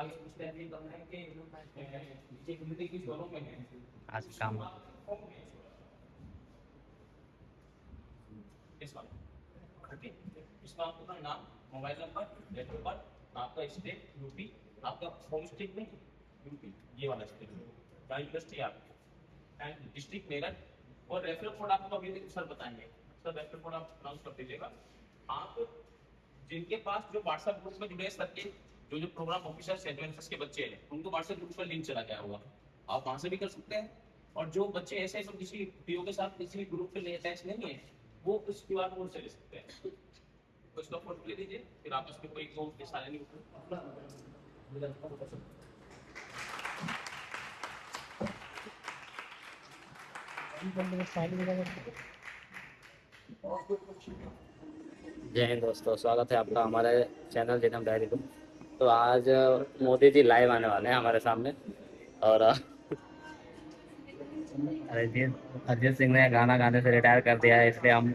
आगे इस टाइप ये करना है कि नीचे कम्युनिटी की दोनों में है आज काम इस वाला ओके। इसमें आपका नाम, mobile number, date of birth, आपका स्टेट यूपी, आपका होम स्टेट में यूपी ये वाला स्टेट का यूनिवर्सिटी आपकी एंड डिस्ट्रिक्ट मेरठ और रेफरल कोड आपको अभी सर बताएंगे। सर रेफरल कोड आप अनाउंस कर दीजिएगा। आप जिनके पास जो व्हाट्सएप ग्रुप में जुड़े सर के जो प्रोग्राम ऑफिसर सेंट जोसेफ के बच्चे हैं उनको व्हाट्सएप ग्रुप पर लिंक चला गया होगा, आप वहां से भी कर सकते हैं। और जो बच्चे ऐसे जो किसी पीओ के साथ किसी ग्रुप पे अटैच नहीं है वो उस क्यूआर कोड से ले सकते हैं। तो इसका फोटो ले लीजिए, फिर आपस में कोई के सारे नहीं जय हिंद दोस्तों, स्वागत है आपका हमारे चैनल जिनम डायरी पे। तो आज मोदी जी लाइव आने वाले हैं हमारे सामने और अरिजीत सिंह ने गाना गाने से रिटायर कर दिया है, इसलिए हम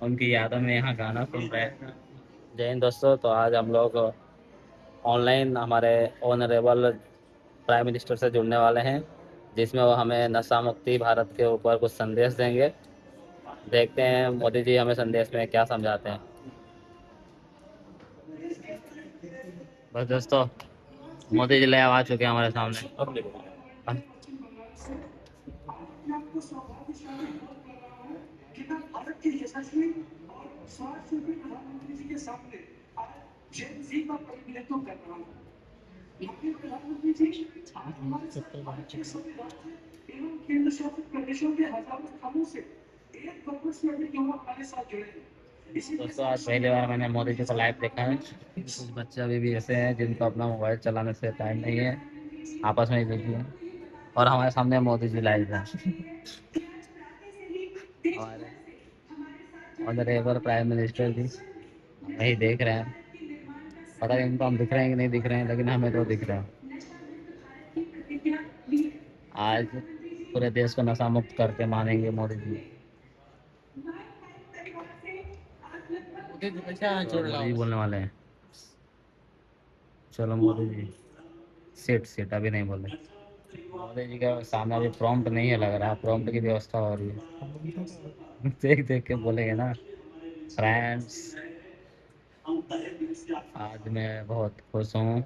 उनकी यादों में यहाँ गाना सुन रहे हैं। जय हिंद दोस्तों, तो आज हम लोग ऑनलाइन हमारे ऑनरेबल प्राइम मिनिस्टर से जुड़ने वाले हैं, जिसमें वो हमें नशा मुक्ति भारत के ऊपर कुछ संदेश देंगे। देखते हैं मोदी जी हमें संदेश में क्या समझाते हैं। बस दोस्तों, मोदी जी लाइव आ चुके हैं हमारे सामने। अब देखो कि मैं भारत के यशस्वी और स्वास्थ्य प्रधानमंत्री जी के सामने आज जेन जी का प्रतिनिधित्व कर रहा हूँ। माननीय प्रधानमंत्री जी, आज हमारे साथ भारत के सभी राज्य एवं केंद्र शासित प्रदेशों के हजारों स्थानों से 1 करोड़ से अधिक युवा हमारे साथ जुड़े हैं। दोस्तों, आज पहली बार मैंने मोदी जी को लाइव देखा है। कुछ बच्चे अभी भी ऐसे हैं जिनको अपना मोबाइल चलाने से टाइम नहीं है, आपस में ही बिजी हैं। और हमारे सामने मोदी जी लाइव हैं, हमारे ऑनरेबल प्राइम मिनिस्टर जी वही देख रहे हैं। पता नहीं उनको हम दिख रहे हैं कि नहीं दिख रहे हैं, लेकिन हमें तो दिख रहे हैं। आज पूरे देश को नशा मुक्त करके मानेंगे मोदी जी। चलो मोदी जी बोलने वाले हैं। चलो मोदी जी, सीट सीट अभी नहीं बोले। मोदी जी का सामने अभी प्रॉम्प्ट नहीं है, लग रहा है प्रॉम्प्ट की व्यवस्था हो रही है। देख देख के बोलेंगे ना। फ्रेंड्स, आज मैं बहुत खुश हूँ।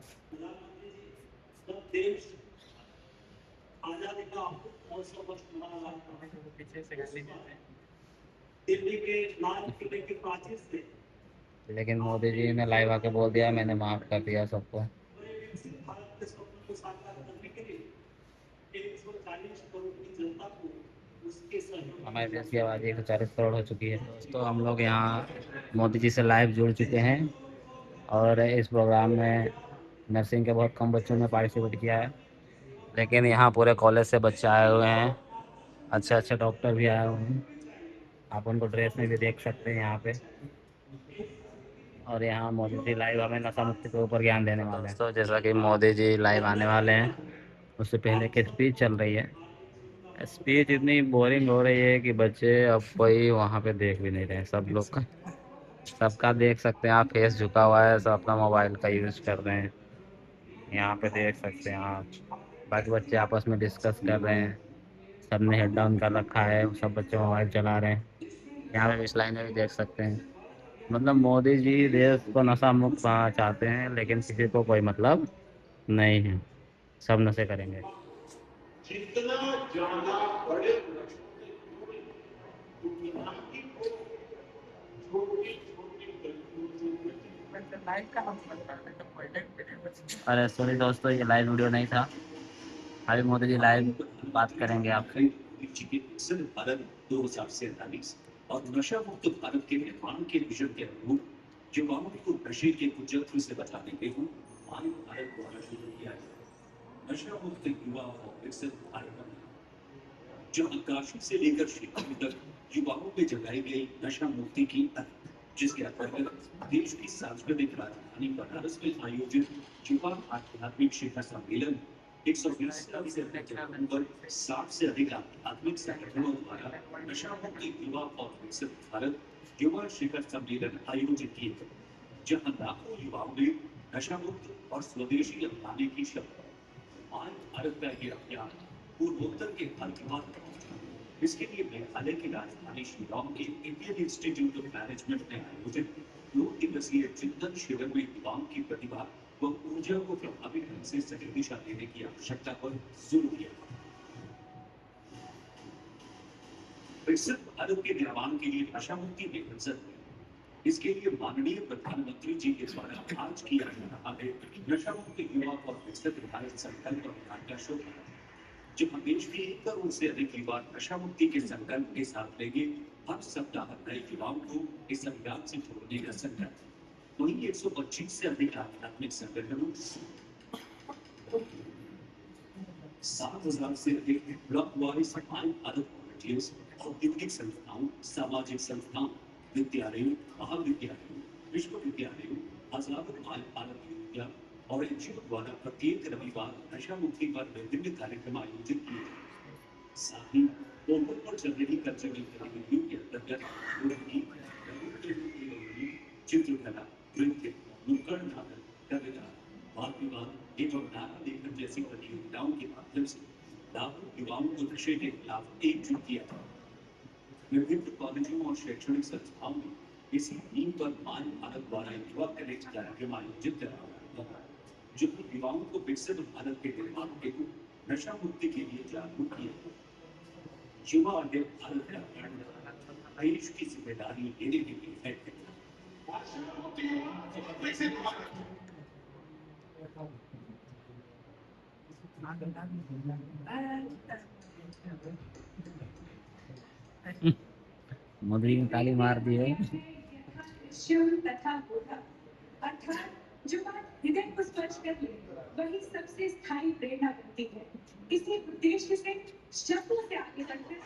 लेकिन मोदी जी ने लाइव आके बोल दिया मैंने माफ कर दिया सबको। हमारे देश की आबादी 140 करोड़ हो चुकी है। दोस्तों, हम लोग यहाँ मोदी जी से लाइव जुड़ चुके हैं और इस प्रोग्राम में नर्सिंग के बहुत कम बच्चों ने पार्टिसिपेट किया है, लेकिन यहाँ पूरे कॉलेज से बच्चे आए हुए हैं, अच्छे अच्छे डॉक्टर भी आए हुए हैं। आप उनको ड्रेस में भी देख सकते हैं यहाँ पे। और यहाँ मोदी जी लाइव हमें नशा मुक्ति के ऊपर ज्ञान देने वाले हैं। दोस्तों, जैसा कि मोदी जी लाइव आने वाले हैं, उससे पहले की स्पीच चल रही है। स्पीच इतनी बोरिंग हो रही है कि बच्चे अब कोई वहाँ पे देख भी नहीं रहे हैं। सब लोग का, सबका देख सकते हैं आप, फेस झुका हुआ है, सब अपना मोबाइल का यूज कर रहे हैं। यहाँ पे देख सकते हैं आप, बाकी बच्चे आपस में डिस्कस कर रहे हैं। सबने हेड डाउन कर रखा है, सब बच्चे मोबाइल चला रहे हैं। यहाँ पे इस लाइन में भी देख सकते हैं। मतलब मोदी जी देश को नशा मुक्त बनाना चाहते हैं, लेकिन किसी को कोई मतलब नहीं है, सब नशे करेंगे। अरे सॉरी दोस्तों, ये लाइव वीडियो नहीं था। अभी मोदी जी लाइव बात करेंगे आपसे। चिकित्सक भारत 2047 और नशा मुक्त भारत के निर्माण के विजन के अनुरूप युवाओं को नशे के कुचक्र से बचाने के लिए आयु भारत द्वारा शुरू किया गया नशा मुक्त युवा और विकसित भारत अभियान, जहां काशी से लेकर शिकागो तक युवाओं में जगाई गई नशा मुक्ति की लहर, जिसके अंतर्गत देश की सांस्कृतिक राजधानी बनारस में आयोजित युवा आध्यात्मिक शिखर सम्मेलन 120 से अधिक 60 से अधिक आध्यात्मिक संगठनों द्वारा नशा मुक्त युवा और विकसित भारत युवा शिखर सम्मेलन आयोजित किए गए, जहां लाखों युवाओं ने नशा मुक्त और स्वदेशी अपनाने की शपथ। आज भारत का ये अभियान पूर्वोत्तर के हर युवा तक पहुंचा। इसके लिए मेघालय की राजधानी शिलांग के इंडियन इंस्टीट्यूट ऑफ मैनेजमेंट ने आयोजित 2 दिवसीय चिंतन शिविर में युवाओं की प्रतिभा व ऊर्जा को प्रभावी ढंग से सही दिशा देने की आवश्यकता पर जोर दिया। विकसित भारत के निर्माण के लिए नशा मुक्ति बेहद जरूरी है। इसके लिए माननीय प्रधानमंत्री जी के द्वारा आज किया जा रहा है नशा मुक्त युवा और विकसित भारत संकल्प अभियान का शुभारंभ, जहां देश के 1 करोड़ से अधिक युवा नशा मुक्ति के संकल्प के साथ लेंगे हर सप्ताह नए युवाओं को इस अभियान से जोड़ने का संकल्प। वहीं 125 से अधिक आध्यात्मिक संगठनों, 7,000 से अधिक ब्लॉक वाइज आइन अलग वॉलंटियर्स, औद्योगिक संस्थाओं, सामाजिक संस्थाओं, विद्यालयों, महाविद्यालयों, विश्वविद्यालयों, हजारों बाल पालक युवतियां और एनजीओ द्वारा प्रत्येक रविवार नशा मुक्ति पर विभिन्न कार्यक्रम आयोजित किए जाते हैं। साथ ही पोर्टल पर चल रही कल्चरल गतिविधियों के अंतर्गत लोकगीत, चित्रकला, नृत्य, नुक्कड़ नाटक, कविता, वाद विवाद एवं नारा लेखन जैसी प्रतियोगिताओं के माध्यम से लाखों युवाओं को नशे के खिलाफ एकजुट किया था। विभिन्न कॉलेजों और शैक्षणिक संस्थाओं में इसी थीम पर मान भारत द्वारा युवा कनेक्ट कार्यक्रम आयोजित कराया गया, जो युवाओं को विकसित भारत के निर्माण हेतु नशा मुक्ति के लिए जागरूक किया। युवा और भारत का निर्माण देश की जिम्मेदारी लेने के लिए है। मोदी ने ताली मार दी है। शिव तथा बोधा, अर्थात जो बात हृदय को स्पर्श कर ले वही सबसे स्थायी प्रेरणा बनती है। इसी उद्देश्य से शब्दों से आगे बढ़कर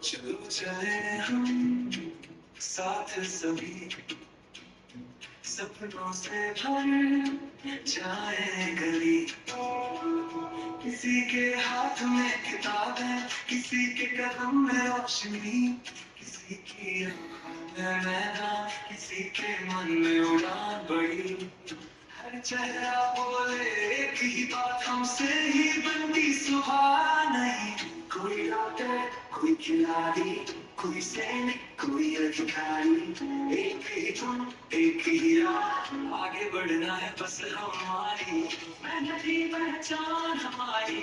चलो चले हम साथ सभी, सपनों से भर जाए गली। किसी के हाथ में किताब है, किसी के कदम में रोशनी, किसी की आंखों में नैना, किसी के मन में उड़ान बड़ी। हर चेहरा बोले एक ही बात, हमसे ही बनती सुबह नहीं। कोई डॉक्टर, कोई खिलाड़ी, कोई सैनिक, कोई अधिकारी, एक ही धुन, एक ही राह, आगे बढ़ना है बस हमारी, मेहनती पहचान हमारी।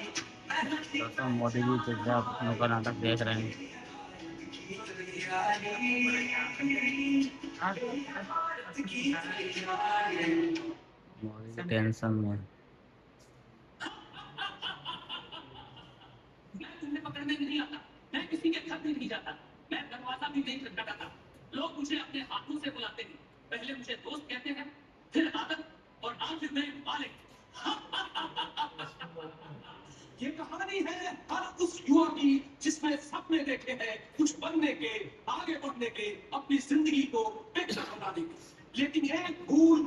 दोस्तों मोदी जी चुपचाप नुक्कड़ नाटक देख रहे हैं। मोदी जी टेंशन में। मैं तुम्हें पकड़ने नहीं आता, मैं किसी के घर भी नहीं जाता, मैं दरवाजा भी नहीं खटखटाता। लोग मुझे अपने हाथों से बुलाते हैं, पहले मुझे दोस्त कहते हैं, फिर आदत और आखिर में मालिक। ये कहानी है हर उस युवा की जिसने सपने देखे हैं कुछ बनने के, आगे बढ़ने के, अपनी जिंदगी को बेहतर बनाने के, लेकिन एक भूल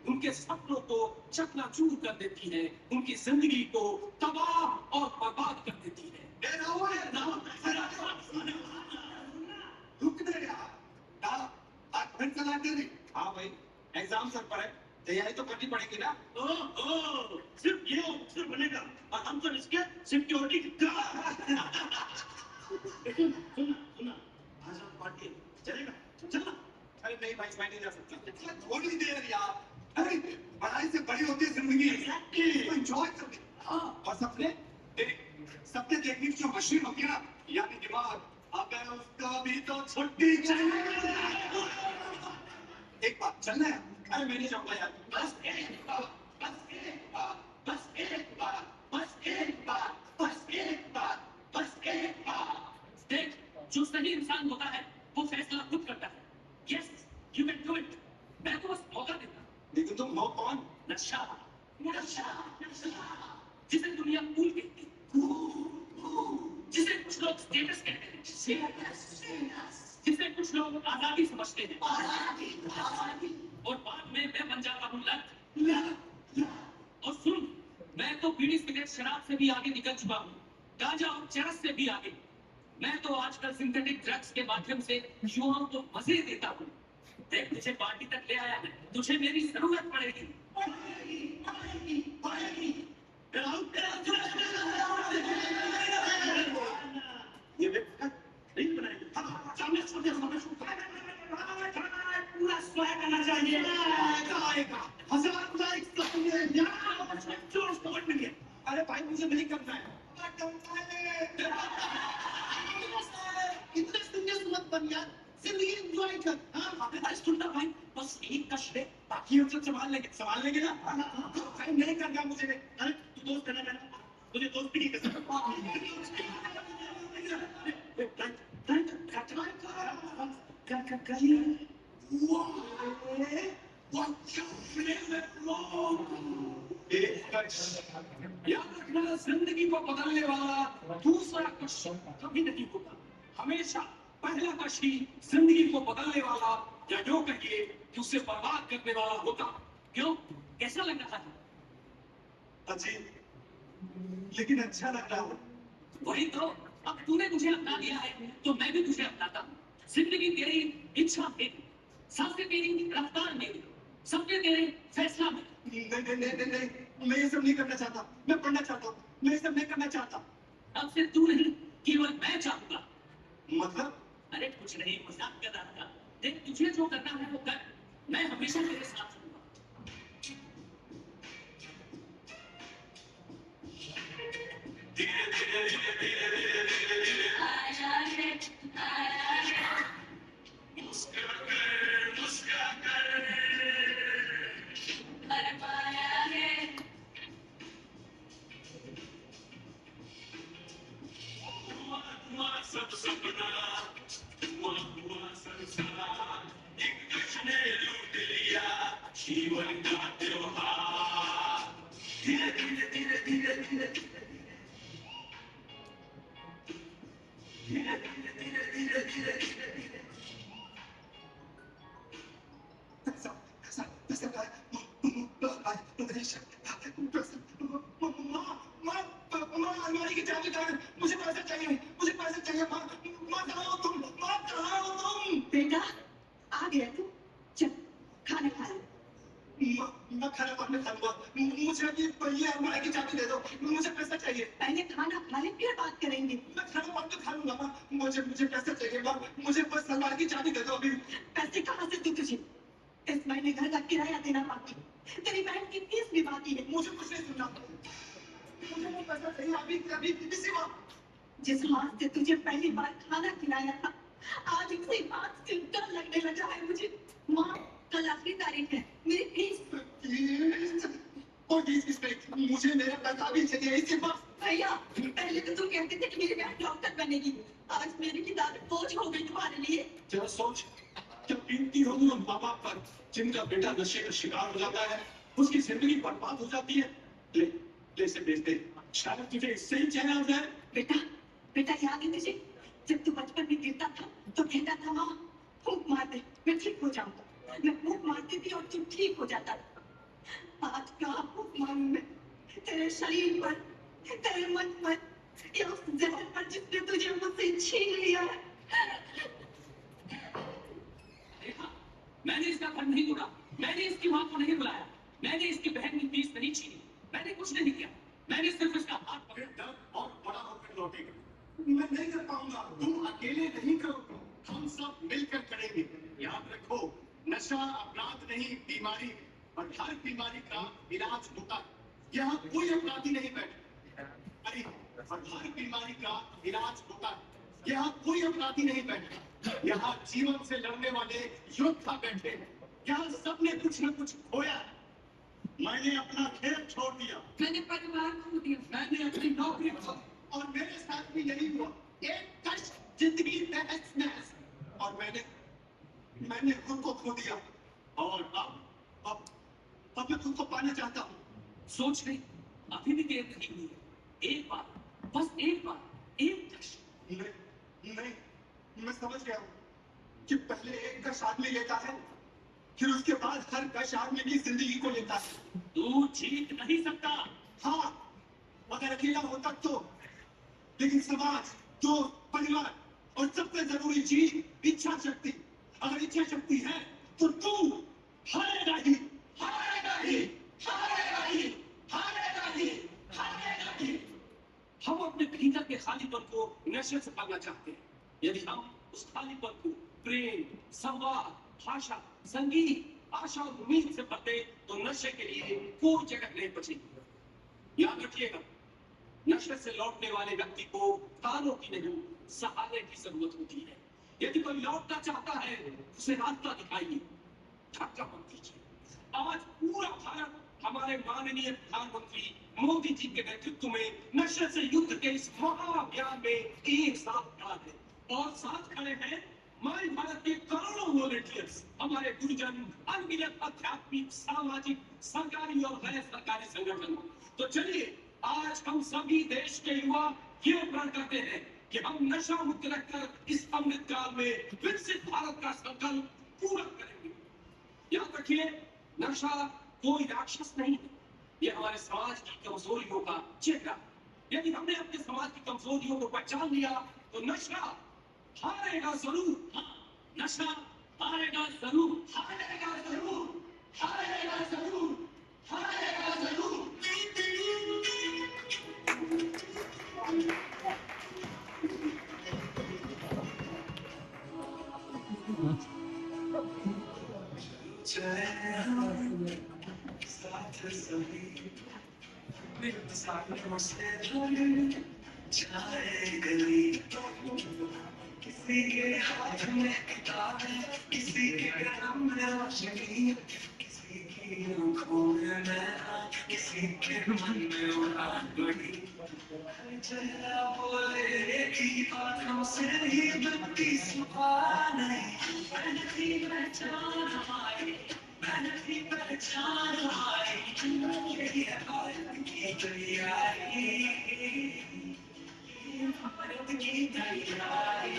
उनके सपनों को चकनाचूर कर देती है, उनकी जिंदगी को तबाह और बर्बाद कर देती है। रुक दे यार, आज फिर चलाते नहीं। हाँ भाई, एग्जाम सर पर है, तैयारी तो करनी पड़ेगी ना। ओह, सिर्फ ये ऑफिसर बनेगा और हम तो इसके सिक्योरिटी गार्ड। सुना, आज हम पार्टी चलेगा, चलना। अरे नहीं भाई, मैं नहीं जा सकता। थोड़ी देर यार, अरे पढ़ाई से बड़ी होती है जिंदगी, एंजॉय करनी। हाँ, और सपने सपने देखने की जो मशीन होती है ना, यानी दिमाग, अब उसका भी तो छुट्टी चाहिए। एक बात चलना है। अरे मैं नहीं जाऊंगा यार, बस एक बार, बस एक बार, बस एक बार, बस एक बार, बस एक बार, बस एक बार। देख, जो सही इंसान होता है वो फैसला खुद करता है। Yes, you can do it. मैं तो बस मौका देता हूँ। लेकिन तुम हो कौन? नशा, नशा, नशा, जिसे दुनिया कूल कहती है, जिसे कुछ लोग स्टेटस कहते हैं, जिसे कुछ लोग आजादी समझते हैं, और बाद में मैं बन जाता हूँ लत। और सुन, मैं तो बीड़ी सिगरेट शराब से भी आगे निकल चुका हूँ, गांजा और चरस से भी आगे। मैं तो आजकल सिंथेटिक ड्रग्स के माध्यम से युवाओं को मजे देता हूँ। देख, तुझे पार्टी तक ले आया है, तुझे मेरी जरूरत पड़ेगी। ये नहीं बनाएगी, सामने पूरा स्वैग आना चाहिए। अरे भाई, मुझे नहीं करना है। इतना सीरियस मत बन यार, जिंदगी एंजॉय कर। अरे सुनना भाई, बस एक कश ले, बाकी हम सब संभाल लेंगे ना। भाई नहीं करना मुझे। अरे तू दोस्त करना है, तुझे दोस्ती की कसम। याद रखना, जिंदगी को बदलने वाला दूसरा कश कभी नहीं होता। हमेशा पहला कश ही जिंदगी को बदलने वाला, या जो कहिए कि उसे बर्बाद करने वाला होता। क्यों, कैसा लग रहा है? अजीब, लेकिन अच्छा लग रहा है। वही तो, अब तूने मुझे अपना दिया है तो मैं भी तुझे अपनाता हूँ। जिंदगी तेरी, इच्छा मेरी, सांसें तेरी, रफ्तार मेरी, सपने तेरे, फैसला मेरा। नहीं, मैं ये सब नहीं करना चाहता। मैं पढ़ना चाहता हूँ, मैं ये सब नहीं करना चाहता। अब से तू नहीं, केवल मैं चाहूंगा। मतलब? अरे कुछ नहीं, मजाक कर रहा था। देख, तुझे जो करना है वो कर, मैं हमेशा तेरे साथ हूँ। जीवन का त्योहार धीरे धीरे धीरे धीरे धीरे धीरे धीरे धीरे धीरे धीरे अलमारी की चाबी कहाँ है? मुझे पैसे चाहिए। माँ कहाँ हो तुम? बेटा, आ गया तू? चल, खाना खा ले। मैं खाना बाद में खाऊंगा। मुझे अभी पहले अलमारी की चाबी दे दो, मुझे पैसा चाहिए। पहले खाना खा ले, फिर बात करेंगे। मैं खाना बाद में खा लूंगा माँ, मुझे पैसा चाहिए माँ, मुझे बस अलमारी की चाबी दे दो अभी। पैसे कहाँ से दूं तुझे? इस महीने घर का किराया देना बाकी, तेरी बहन की फीस भी बाकी है। मुझे कुछ नहीं सुनना, मुझे वो पैसा चाहिए अभी इसी वक्त। जिस हाथ से तुझे पहली बार खाना खिलाया था, आज उसी हाथ से डर लगने लगा है मुझे। माँ, कल आखिरी तारीख है, मेरी फीस। और फीस पे मुझे मेरा पैसा भी चाहिए इसी वक्त। भैया, पहले तो तुम कहते थे कि मेरी बहन डॉक्टर बनेगी, आज मेरी किताबें बोझ हो गई तुम्हारे लिए। जरा सोच, क्या बीतती होगी उन माँ बाप पर जिनका बेटा नशे का शिकार हो जाता है, उसकी जिंदगी बर्बाद हो जाती है। ले इसे बेच दे, शायद तुझे इससे ही चैन आ जाए। बेटा याद है तुझे, जब तू बचपन में गिरता था तो कहता था माँ फूंक मार दे, मैं ठीक हो जाऊंगा। मैं फूंक मारती थी और तू ठीक हो जाता था। आज कहाँ फूंक मारूं मैं तेरे शरीर पर, तेरे मन पर, या उस जहर पर जिसने तुझे मुझसे छीन लिया है। देखा, मैंने इसका घर नहीं तोड़ा, मैंने इसकी माँ को नहीं बुलाया, मैंने इसकी बहन की फीस नहीं छीनी, मैंने कुछ नहीं किया। मैंने सिर्फ इसका हाथ पकड़ दर्द और बड़ा होकर लौटेगा। मैं नहीं कर पाऊंगा, तुम अकेले नहीं करोगे, हम सब मिलकर करेंगे। याद रखो, नशा अपराध नहीं, बीमारी, और हर बीमारी का इलाज होता है। यहाँ कोई अपराधी नहीं बैठा, अरे और हर बीमारी का इलाज होता है। यहाँ कोई अपराधी नहीं बैठा, यहाँ जीवन से लड़ने वाले योद्धा बैठे हैं। यहाँ सबने कुछ न कुछ खोया। मैंने अपना खेत छोड़ दिया, मैंने परिवार खो दिया, मैंने अपनी नौकरी खो दी, और मेरे साथ भी यही हुआ। एक कश जिंदगी तहस नहस, और मैंने खुद को खो दिया। और अब मैं खुद को पाना चाहता हूँ। सोच नहीं, अभी भी देर नहीं हुई है। एक बार, बस एक बार, एक कश। नहीं, मैं समझ गया हूँ। कि पहले एक कश आदमी लेता है, फिर उसके बाद हर कश आदमी की जिंदगी को लेता है। तू जीत नहीं सकता। हाँ, अगर अकेला होता तो, लेकिन समाज, दोस्त, परिवार और सबसे जरूरी चीज इच्छा शक्ति। अगर इच्छा शक्ति है तो तू हारेगा ही, हारेगा ही, हारेगा ही, हारेगा ही, हारेगा ही। हम अपने भीतर के खालीपन को नशे से पाना चाहते हैं। यदि हम उस खालीपन को प्रेम, संवाद, भाषा, संगीत, आशा और उम्मीद से भरते तो नशे के लिए कोई जगह नहीं बचेगी। याद रखिएगा, नशे से लौटने वाले व्यक्ति को तारों की नहीं, सहारे की जरूरत होती है। यदि कोई लौटना चाहता है, उसे रास्ता दिखाइए, धक्का मत दीजिए। आज पूरा भारत हमारे माननीय प्रधानमंत्री मोदी जी के नेतृत्व में नशे से युद्ध के इस महाअभियान में एक साथ खड़ा है, और साथ खड़े हैं हमारे भारत के करोड़ों वॉलंटियर्स, हमारे गुरुजन, अनगिनत आध्यात्मिक, सामाजिक, सरकारी और गैर सरकारी संगठन। तो चलिए आज हम सभी देश के युवा ये प्रण करते हैं कि हम नशा मुक्त रखकर इस अमृत काल में विकसित भारत का संकल्प पूरा करेंगे। याद रखिए, नशा कोई राक्षस नहीं है, ये हमारे समाज की कमजोरियों का चेहरा। यदि हमने अपने समाज की कमजोरियों को पहचान लिया तो नशा हारेगा जरूर। हाँ, नशा हारेगा जरूर, हारेगा जरूर, हारेगा जरूर, हारेगा जरूर। साथ सभी सालों से जाए गली, किसी के हाथ में किताब है, किसी के कलम में रोशनी, किसी की आंखों में नैना, किसी के मन में उड़ान बड़ी। चेहरा बोले एक ही बात, हमसे ही बनती सुबह नहीं। मेहनती पहचान हमारी, मेहनती पहचान हमारी, यही है भारत की तैयारी, भारत की तैयारी।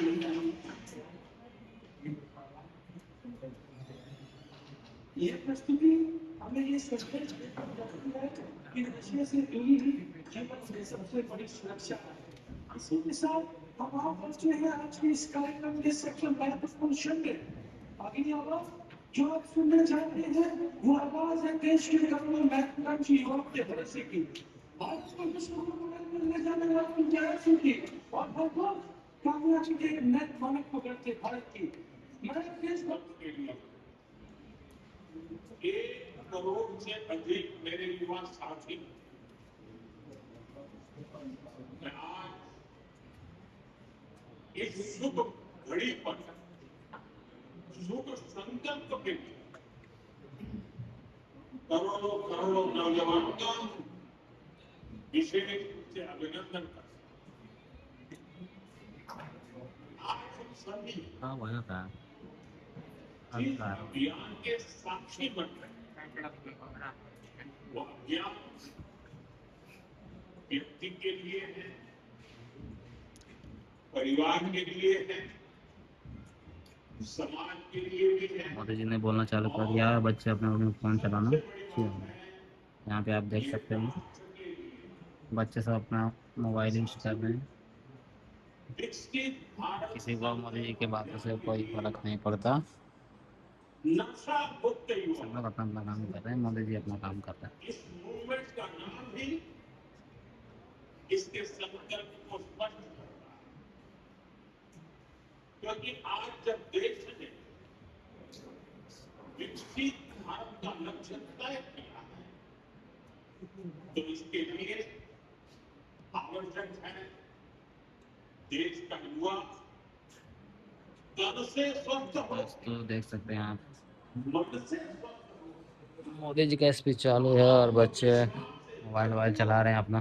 ये प्रस्तुति हमें ये संदेश देती है कि नशे से दूरी ही जीवन की सबसे बड़ी सुरक्षा है। इसी के साथ हम आप पहुंचे हैं आज के इस कार्यक्रम के सबसे महत्वपूर्ण क्षण में। अगली आवाज जो आप सुनने चाहते हैं वो आवाज है देश के करोड़ों महत्वाकांक्षी युवाओं के भरोसे की, भारत को विश्व गुरु में ले जाने वाली जयसिंह की, और भगवान कामयाबी के नए मानक को करते भारत की। मैं देशभक्त के लिए 1 करोड़ से अधिक मेरे युवा साथी, मैं आज इस शुभ घड़ी पर शुभ संकल्प के लिए करोड़ों करोड़ों नौजवानों का विशेष रूप से अभिनंदन करता हूं। आज हम सभी हाँ वहाँ का जिस अभियान के साक्षी बन रहे हैं, वो अभियान व्यक्ति के लिए है, परिवार के लिए है, समाज के लिए भी है। मोदी जी ने बोलना चालू कर दिया है, बच्चे अपने अपने फ़ोन चलाना शुरू हो गए। यहाँ पे आप देख सकते हैं बच्चे सब अपना मोबाइल यूज कर रहे हैं। विकसित भारत किसी को मोदी जी की बातों से कोई फर्क नहीं पड़ता, नशा मुक्त युवा, सब लोग अपना अपना काम कर रहे हैं, मोदी जी अपना काम कर रहे हैं। इस मूवमेंट का नाम भी इसके संकल्प को स्पष्ट करता है। क्योंकि आज जब देश ने विकसित भारत का लक्ष्य तय किया है, तो इसके लिए आवश्यक है देश का युवा तन से स्वस्थ हो, दोस्तों देख सकते हैं आप मन से स्वस्थ हो। मोदी जी का स्पीच चालू है और बच्चे मोबाइल वोबाइल चला रहे हैं अपना,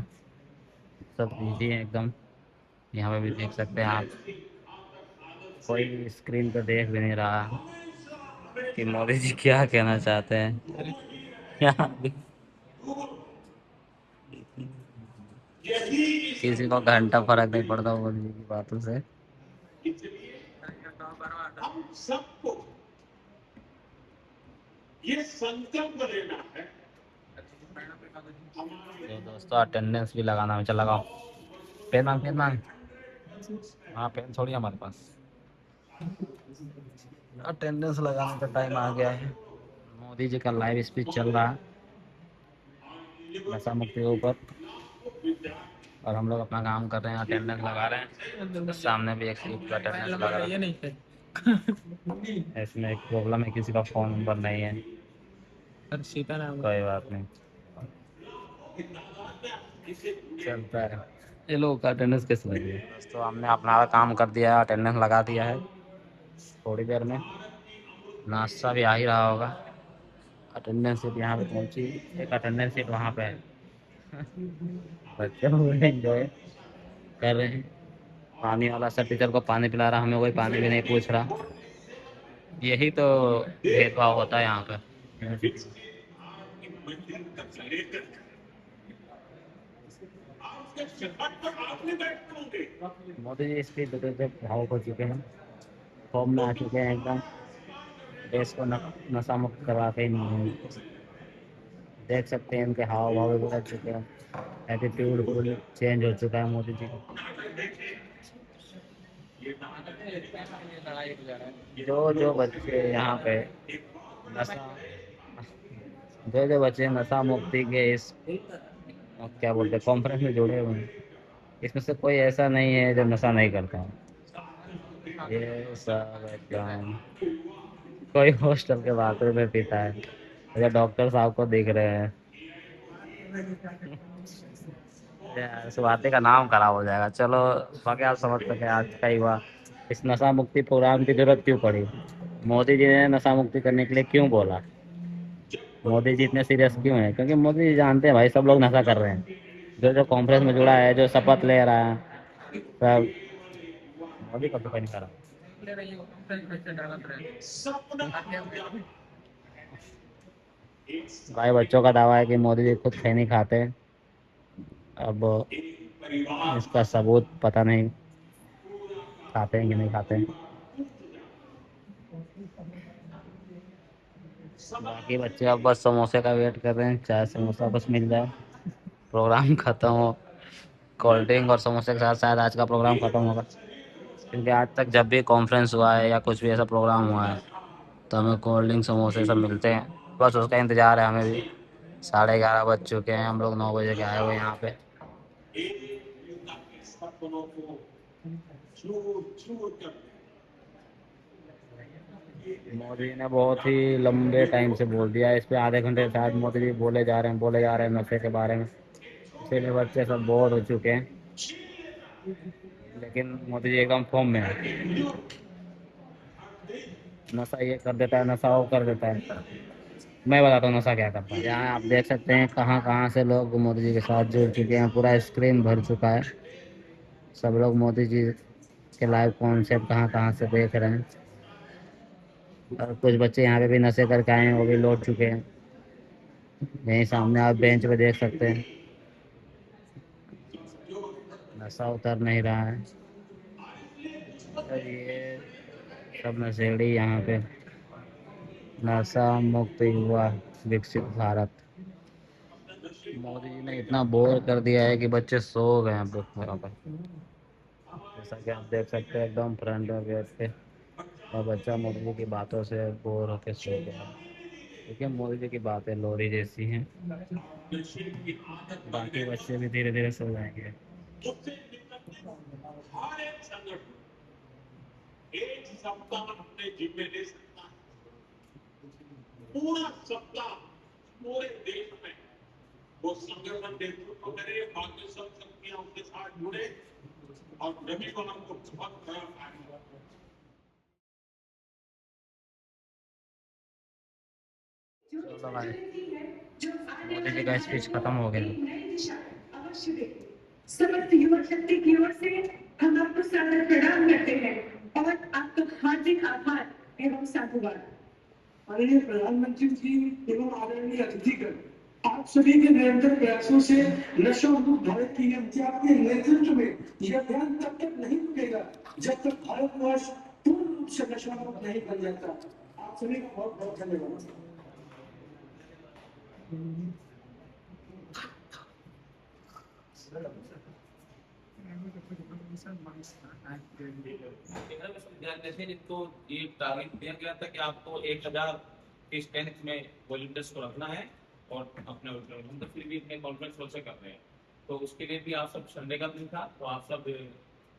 सब बिजी हैं एकदम। यहाँ पे भी देख सकते हैं आप, कोई स्क्रीन पे देख भी नहीं रहा कि मोदी जी क्या कहना चाहते हैं। यहाँ भी किसी को घंटा फर्क नहीं पड़ता मोदी जी की बातों से। हम सबको ये संकल्प लेना है। तो दोस्तों अटेंडेंस भी लगाना है, चल लगाओ। पेन मांग, पेन मांग। हाँ पेन थोड़ी है हमारे पास। अटेंडेंस लगाने का टाइम आ गया है। मोदी जी का लाइव स्पीच चल रहा है नशा मुक्ति के ऊपर, और हम लोग अपना काम कर रहे हैं, अटेंडेंस लगा रहे हैं। सामने भी एक सीट का अटेंडेंस लगा रहा है। इसमें एक प्रॉब्लम है, किसी का फोन नंबर नहीं है। कोई बात नहीं, चलता है। ये लोग का अटेंडेंस कैसे लगी है? दोस्तों हमने अपना काम कर दिया है, अटेंडेंस लगा दिया है। थोड़ी देर में नाश्ता भी आ ही रहा होगा। अटेंडेंस सीट यहाँ पे पहुंची, एक अटेंडेंस सीट वहाँ पे है। बच्चे पूरे एंजॉय कर रहे हैं। पानी वाला सर टीचर को पानी पिला रहा, हमें कोई पानी भी नहीं पूछ रहा। यही तो भेदभाव होता है यहाँ पे। मोदी जी स्पीच देते देते भावुक हो चुके हैं, फॉर्म में आ चुके हैं एकदम। देश को नशा मुक्त करवा के ही नहीं, देख सकते हैं इनके हाव भाव बदल चुके हैं, एटीट्यूड फुल चेंज हो चुका है मोदी जी का। जो जो बच्चे यहाँ पे नशा जो बच्चे नशा मुक्ति के इस क्या बोलते हैं कॉन्फ्रेंस में जुड़े हुए हैं, इसमें से कोई ऐसा नहीं है जो नशा नहीं करता है। ये सब एकदम, कोई हॉस्टल के बाथरूम में पीता है, अगर डॉक्टर साहब को देख रहे हैं यार स्वाति का नाम खराब हो जाएगा। चलो बाकी आप समझ सके आज का युवा इस नशा मुक्ति प्रोग्राम की जरूरत क्यों पड़ी, मोदी जी ने नशा मुक्ति करने के लिए क्यों बोला, मोदी जी इतने सीरियस क्यों है? क्योंकि मोदी जी जानते हैं भाई सब लोग नशा कर रहे हैं। जो जो कॉन्फ्रेंस में जुड़ा है, जो शपथ ले रहा है, सब मोदी कब तो नहीं कर रहा। भाई बच्चों का दावा है कि मोदी जी खुद खैनी खाते हैं, अब इसका सबूत पता नहीं खाते हैं कि नहीं खाते हैं। बाकी बच्चे अब बस समोसे का वेट कर रहे हैं, चाय समोसा बस मिल जाए, प्रोग्राम खत्म हो। कोल्ड ड्रिंक और समोसे के साथ शायद आज का प्रोग्राम खत्म होगा, क्योंकि आज तक जब भी कॉन्फ्रेंस हुआ है या कुछ भी ऐसा प्रोग्राम हुआ है तो हमें कोल्ड ड्रिंक समोसे सब मिलते हैं, बस उसका इंतज़ार है हमें भी। 11:30 बज चुके हैं, हम लोग 9 बजे के आए हुए यहाँ पे। मोदी ने बहुत ही लंबे टाइम से बोल दिया है, इस पे आधे घंटे शायद मोदी जी बोले जा रहे हैं नशे के बारे में, इसीलिए बच्चे सब बोर हो चुके हैं। लेकिन मोदी जी एकदम फॉर्म में है, नशा ये कर देता है, नशा वो कर देता है। मैं बताता हूँ नशा क्या करता है। यहाँ आप देख सकते हैं कहाँ कहाँ से लोग मोदी जी के साथ जुड़ चुके हैं, पूरा स्क्रीन भर चुका है। सब लोग मोदी जी के लाइव कॉन्सेप्ट कहाँ कहाँ से देख रहे हैं, और कुछ बच्चे यहाँ पे भी नशे करके आए हैं, वो भी लौट चुके हैं। यहीं सामने आप बेंच पे देख सकते हैं, नशा उतर नहीं रहा है। और ये सब नशेड़ी यहाँ पे, नशा मुक्त युवा विकसित भारत। मोदी जी ने इतना बोर कर दिया है कि बच्चे सो गए हैं यहाँ पर, जैसा कि आप देख सकते हैं एकदम फ्रंट में बैठ के, और बच्चा मोदी जी की बातों से बोर होकर सो गया। देखिए मोदी जी की बातें लोरी जैसी हैं, बाकी बच्चे भी धीरे धीरे सो जाएंगे। एक सप्ताह अपने जिम्मे ले सकता है, पूरा सप्ताह पूरे देश में वो संगठन नेतृत्व करे, बाकी सब शक्तियां उनके साथ जुड़े, और रविवार को बहुत बड़ा कार्यक्रम। मोदी जी का स्पीच खत्म हो गया। समस्त युवा शक्ति की ओर से हम आपको सादर प्रणाम करते हैं और आपका हार्दिक आभार एवं साधुवाद। माननीय प्रधानमंत्री जी एवं आदरणीय अतिथिगण, आप सभी के निरंतर प्रयासों से नशा मुक्त भारत की आपके नेतृत्व में यह अभियान तब तक नहीं रुकेगा जब तक भारतवर्ष पूर्ण कुछ नशा नहीं बन जाता। आप सभी को बहुत बहुत धन्यवाद। विद्यार्थी थे जिनको ये टारगेट दिया गया था कि आपको 1000 की स्ट्रेंथ में वॉलंटियर्स को रखना है और अपने हम तो फिर भी अपने कॉन्फ्रेंस कॉल से कर रहे हैं, तो उसके लिए भी आप सब संडे का दिन था, तो आप सब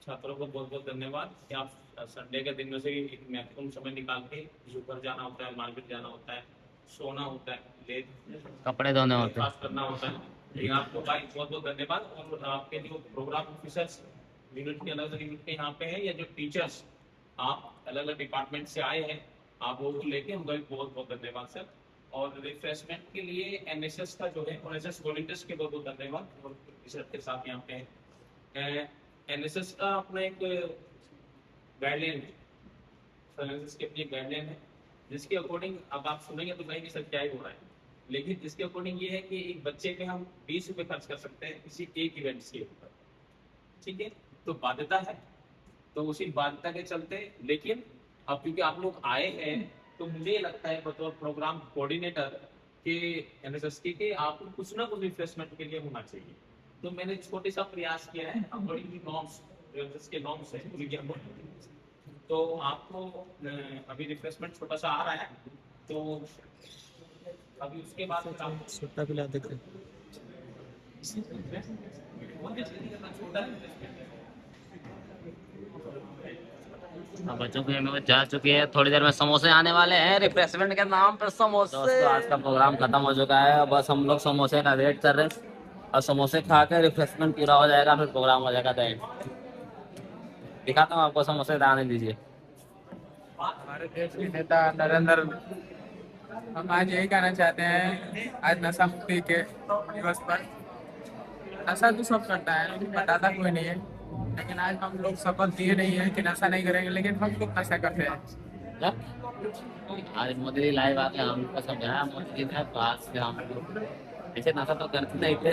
छात्रों को बहुत बहुत धन्यवाद कि आप संडे के दिन में से एक महत्वपूर्ण समय निकाल के जू पर जाना होता है, मार्केट जाना होता है, सोना होता है, कपड़े धोने होते हैं। पास करना होता है। ये आपको भाई बहुत बहुत धन्यवाद। और आपके जो प्रोग्राम ऑफिसर्स यूनिट के अलग अलग यूनिट के यहाँ पे हैं, या जो टीचर्स आप अलग अलग डिपार्टमेंट से आए हैं, आप वो लेके उनका भी बहुत बहुत धन्यवाद सर। और रिफ्रेशमेंट के लिए एनएसएस का जो है, एनएसएस वॉलंटियर्स के बहुत बहुत धन्यवाद और टीचर के साथ यहाँ पे हैं। एनएसएस का अपना एक गाइडलाइन है, एनएसएस की अपनी गाइडलाइन है, जिसके अकॉर्डिंग अब आप सुनेंगे तो कहीं सर क्या ही हो रहा है, लेकिन इसके अकॉर्डिंग ये है कि एक बच्चे पे हम 20 रुपए खर्च कर सकते हैं किसी एक इवेंट्स के ऊपर, ठीक है। तो बाध्यता है, तो उसी बाध्यता के चलते, लेकिन अब क्योंकि आप लोग आए हैं तो मुझे लगता है बतौर प्रोग्राम कोऑर्डिनेटर के एनएसएस के आपको कुछ ना कुछ रिफ्रेशमेंट के लिए होना चाहिए। तो मैंने छोटे सा प्रयास किया है अकॉर्डिंग टू नॉर्म्स, एनएसएस के नॉर्म्स है, तो आपको अभी रिफ्रेशमेंट छोटा सा आ रहा है, तो अभी उसके बाद छोटा पिला देते अब बच्चों की हमें जा चुकी है, थोड़ी देर में समोसे आने वाले हैं रिफ्रेशमेंट के नाम पे। समोसे दोस्तों आज का प्रोग्राम खत्म हो चुका है, बस हम लोग समोसे का वेट कर रहे हैं और समोसे खा कर रिफ्रेशमेंट पूरा हो जाएगा, फिर प्रोग्राम हो जाएगा। दें दिखाता हूँ आपको, समोसे आने दीजिए। हमारे देश के नेता नरेंद्र, हम आज यही कहना चाहते हैं, आज नशा मुक्ति के दिवस पर, नशा तो सब करता है लेकिन बताता कोई नहीं है, लेकिन आज हम लोग शपथ दिए नहीं है कि नशा नहीं करेंगे, लेकिन हम लोग नशा करते हैं। आज मोदी जी लाइव आके हमको समझाया, मोदी जी ने तो आज से हम लोग ऐसे नशा तो करते नहीं थे।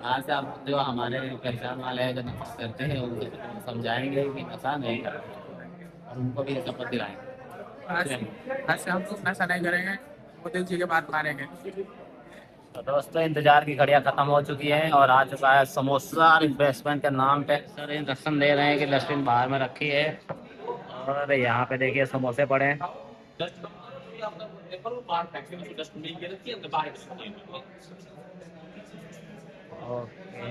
आज से आप जो हमारे पहचान वाले हैं जो नशा करते हैं उनको समझाएंगे कि नशा नहीं करते और उनको भी शपथ दिलाएंगे। आज से हम लोग नशा नहीं करेंगे, मोदी जी की बात मानेंगे। तो दोस्तों इंतजार की घड़ियां खत्म हो चुकी हैं और आ चुका है समोसा रिफ्रेशमेंट के नाम पे। सर इंस्ट्रक्शन दे रहे हैं कि डस्टबिन बाहर में रखी है और यहाँ पे देखिए समोसे पड़े हैं। ओके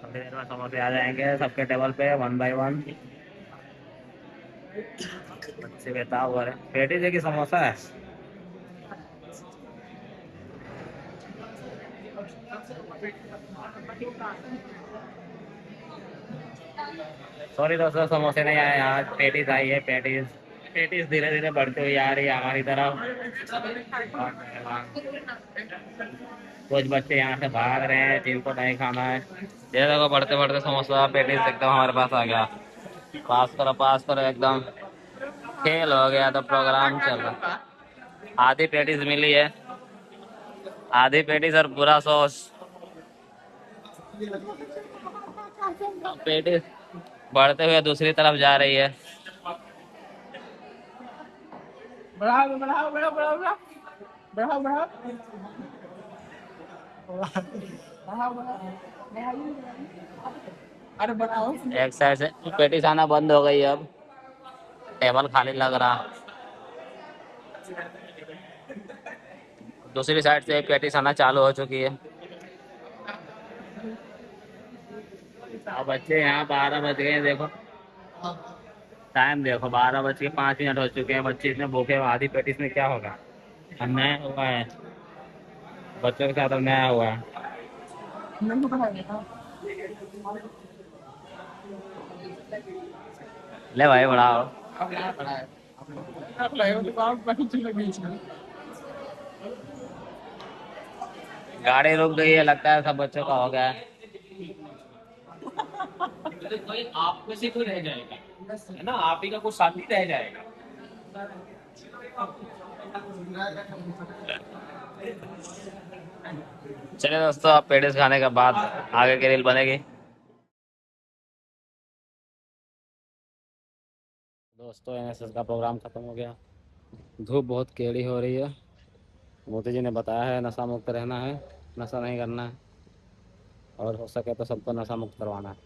थोड़ी देर में समोसे आ जाएंगे सबके टेबल पे 1 बाय 1। बच्चे बेताब हो रहे हैं। पेटी देखिए समोसा है। सॉरी दोस्तों समोसे नहीं आए, आज पेटीज आई है। पेटीज धीरे धीरे बढ़ती हुई आ रही है हमारी तरफ। कुछ बच्चे यहाँ से भाग रहे हैं जिनको नहीं खाना है। ये देखो बढ़ते बढ़ते समोसा पेटीज एकदम हमारे पास आ गया। पास करो एकदम खेल हो गया, तो प्रोग्राम चल रहा। आधी पेटीज मिली है, आधी पेटीज और पूरा सॉस। पेटीज बढ़ते हुए दूसरी तरफ जा रही है। बढ़ाओ बढ़ाओ बढ़ाओ बढ़ाओ बढ़ाओ बढ़ाओ अरे बढ़ाओ। एक साइड से पेटीज आना बंद हो गई, अब टेबल खाली लग रहा। दूसरी साइड से पेटीज आना चालू हो चुकी है। अब बच्चे यहाँ 12 बज गए हैं, देखो टाइम देखो 12:05 हो चुके हैं। बच्चे इतने भूखे, आधी पेटीज में क्या होगा। अन्याय हुआ है बच्चों के साथ, अन्याय हुआ है। ले भाई बढ़ाओ। गाड़ी रुक गई है, लगता है सब बच्चों का हो गया है। आप में से कोई रह जाएगा, है ना, आप ही का कोई साथी रह जाएगा। चलिए दोस्तों, आप पेड़ेस खाने के बाद आगे की रील बनेगी। दोस्तों एनएसएस का प्रोग्राम खत्म हो गया। धूप बहुत केड़ी हो रही है। मोदी जी ने बताया है नशा मुक्त रहना है, नशा नहीं करना है, और हो सके तो सबको नशा मुक्त करवाना है।